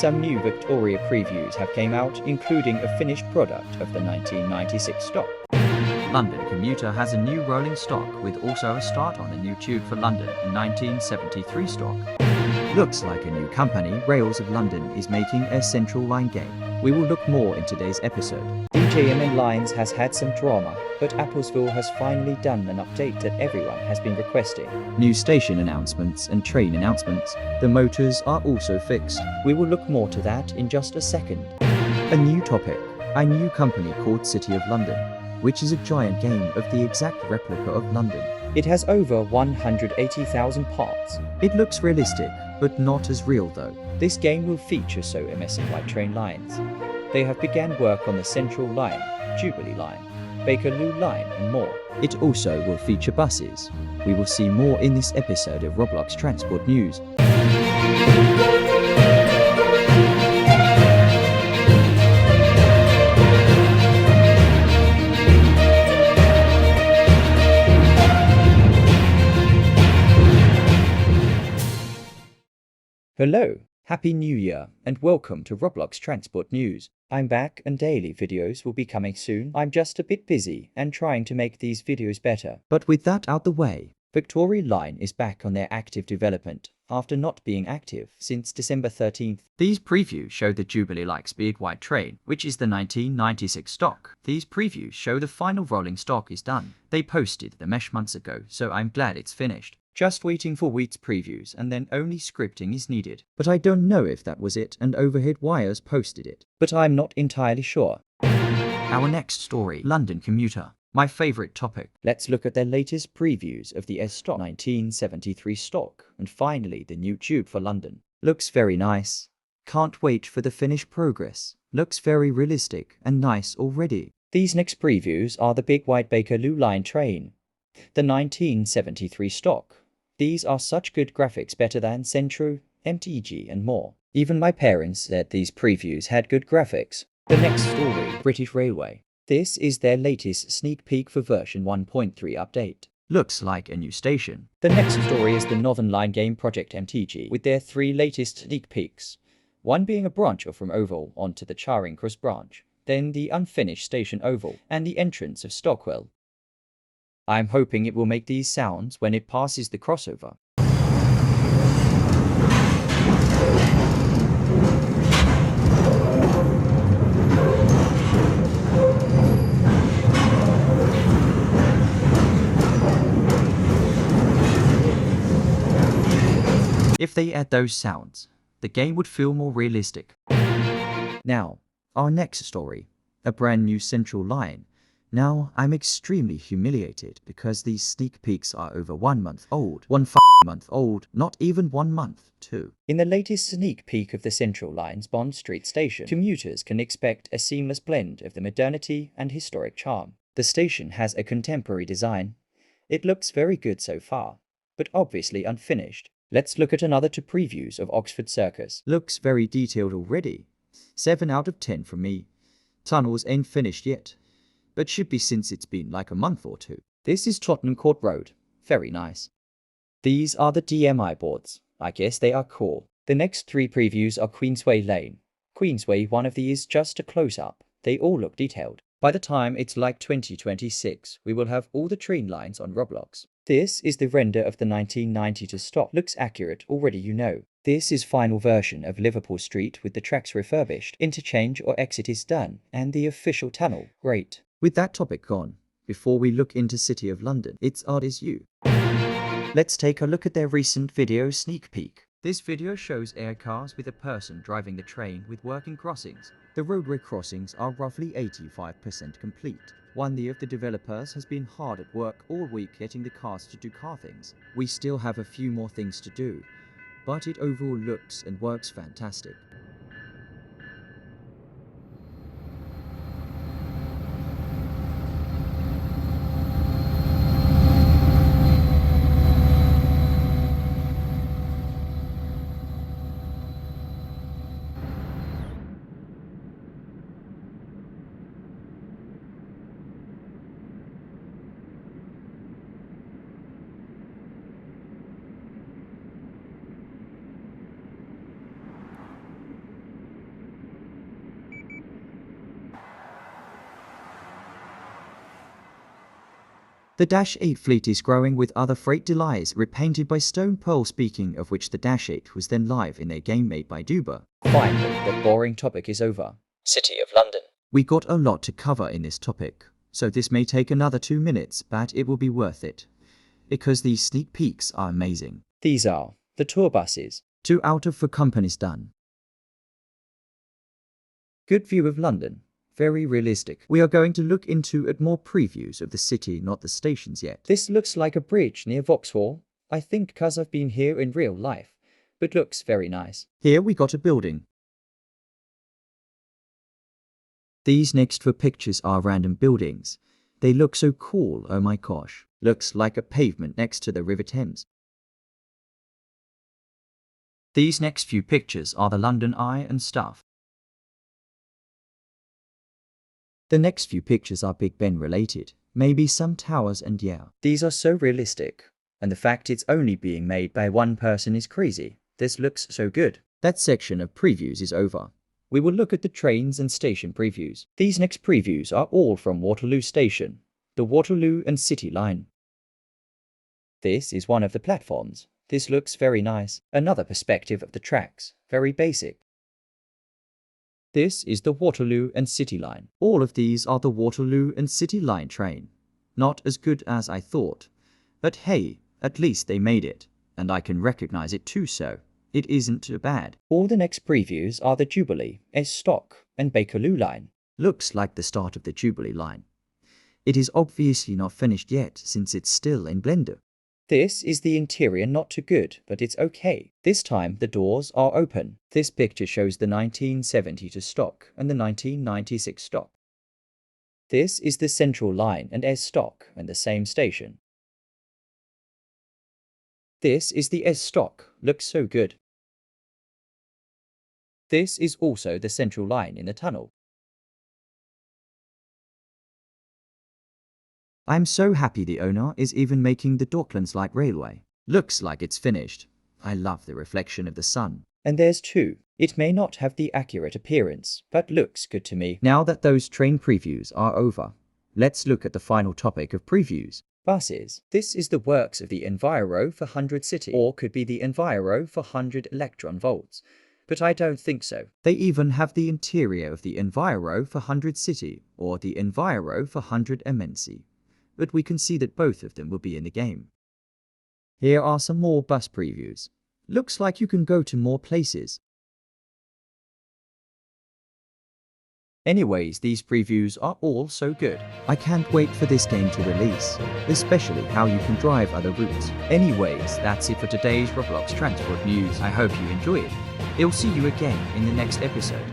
Some new Victoria previews have came out, including a finished product of the 1996 stock. London Commuter has a new rolling stock with also a start on a new tube for London in 1973 stock. Looks like a new company, Rails of London, is making a central line game. We will look more in today's episode. DJMN Lines has had some drama, but Applesville has finally done an update that everyone has been requesting. New station announcements and train announcements. The motors are also fixed. We will look more to that in just a second. A new topic. A new company called City of London, which is a giant game of the exact replica of London. It has over 180,000 parts. It looks realistic, but not as real though. This game will feature so MSNY train lines. They have begun work on the Central Line, Jubilee Line, Bakerloo Line and more. It also will feature buses. We will see more in this episode of Roblox Transport News. Hello, Happy New Year, and welcome to Roblox Transport News. I'm back and daily videos will be coming soon. I'm just a bit busy and trying to make these videos better. But with that out the way, Victoria Line is back on their active development after not being active since December 13th. These previews show the Jubilee-like speed-wide train, which is the 1996 stock. These previews show the final rolling stock is done. They posted the mesh months ago, so I'm glad it's finished. Just waiting for Wheat's previews and then only scripting is needed. But I don't know if that was it and Overhead Wires posted it. But I'm not entirely sure. Our next story, London Commuter. My favorite topic. Let's look at their latest previews of the S-Stock 1973 stock and finally the new tube for London. Looks very nice. Can't wait for the finished progress. Looks very realistic and nice already. These next previews are the big white Bakerloo Line train, the 1973 stock. These are such good graphics, better than Centro, MTG and more. Even my parents said these previews had good graphics. The next story, British Railway. This is their latest sneak peek for version 1.3 update. Looks like a new station. The next story is the Northern Line game project MTG with their 3 latest sneak peeks. One being a branch from Oval onto the Charing Cross branch, then the unfinished station Oval and the entrance of Stockwell. I'm hoping it will make these sounds when it passes the crossover. If they add those sounds, the game would feel more realistic. Now, our next story, a brand new Central Line. Now, I'm extremely humiliated because these sneak peeks are over 1 month old. 1 month old, not even 1 month, too. In the latest sneak peek of the Central Line's Bond Street station, commuters can expect a seamless blend of the modernity and historic charm. The station has a contemporary design. It looks very good so far, but obviously unfinished. Let's look at another 2 previews of Oxford Circus. Looks very detailed already. 7 out of 10 from me. Tunnels ain't finished yet, but should be since it's been like a month or 2. This is Tottenham Court Road. Very nice. These are the DMI boards. I guess they are cool. The next 3 previews are Queensway Lane. Queensway, one of these just a close-up. They all look detailed. By the time it's like 2026, we will have all the train lines on Roblox. This is the render of the 1992 stock. Looks accurate already, you know. This is final version of Liverpool Street with the tracks refurbished. Interchange or exit is done, and the official tunnel. Great. With that topic gone, before we look into City of London, it's Art Is You. Let's take a look at their recent video sneak peek. This video shows air cars with a person driving the train with working crossings. The roadway crossings are roughly 85% complete. One of the developers has been hard at work all week getting the cars to do car things. We still have a few more things to do, but it overall looks and works fantastic. The Dash 8 fleet is growing with other freight delays repainted by Stone Pearl, speaking of which the Dash 8 was then live in a game made by Duba. Finally, the boring topic is over. City of London. We got a lot to cover in this topic, so this may take another 2 minutes, but it will be worth it, because these sneak peeks are amazing. These are the tour buses. 2 out of 4 companies done. Good view of London. Very realistic. We are going to look into at more previews of the city, not the stations yet. This looks like a bridge near Vauxhall. I think 'cause I've been here in real life, but looks very nice. Here we got a building. These next 4 pictures are random buildings. They look so cool, oh my gosh. Looks like a pavement next to the River Thames. These next few pictures are the London Eye and stuff. The next few pictures are Big Ben related, maybe some towers, and yeah. These are so realistic, and the fact it's only being made by one person is crazy. This looks so good. That section of previews is over. We will look at the trains and station previews. These next previews are all from Waterloo Station, the Waterloo and City line. This is one of the platforms. This looks very nice. Another perspective of the tracks, very basic. This is the Waterloo and City line. All of these are the Waterloo and City line train. Not as good as I thought, but hey, at least they made it, and I can recognize it too, so it isn't too bad. All the next previews are the Jubilee, S-Stock, and Bakerloo line. Looks like the start of the Jubilee line. It is obviously not finished yet, since it's still in Blender. This is the interior, not too good, but it's okay. This time the doors are open. This picture shows the 1972 stock and the 1996 stock. This is the Central line and S stock and the same station. This is the S stock, looks so good. This is also the Central line in the tunnel. I'm so happy the owner is even making the Docklands Light Railway. Looks like it's finished. I love the reflection of the sun. And there's 2. It may not have the accurate appearance, but looks good to me. Now that those train previews are over, let's look at the final topic of previews. Buses. This is the works of the Enviro for 100 City, or could be the Enviro for 100 electron volts, but I don't think so. They even have the interior of the Enviro for 100 City, or the Enviro for 100 MNC. But we can see that both of them will be in the game. Here are some more bus previews. Looks like you can go to more places. Anyways, these previews are all so good. I can't wait for this game to release, especially how you can drive other routes. Anyways, that's it for today's Roblox Transport News. I hope you enjoy it. I'll see you again in the next episode.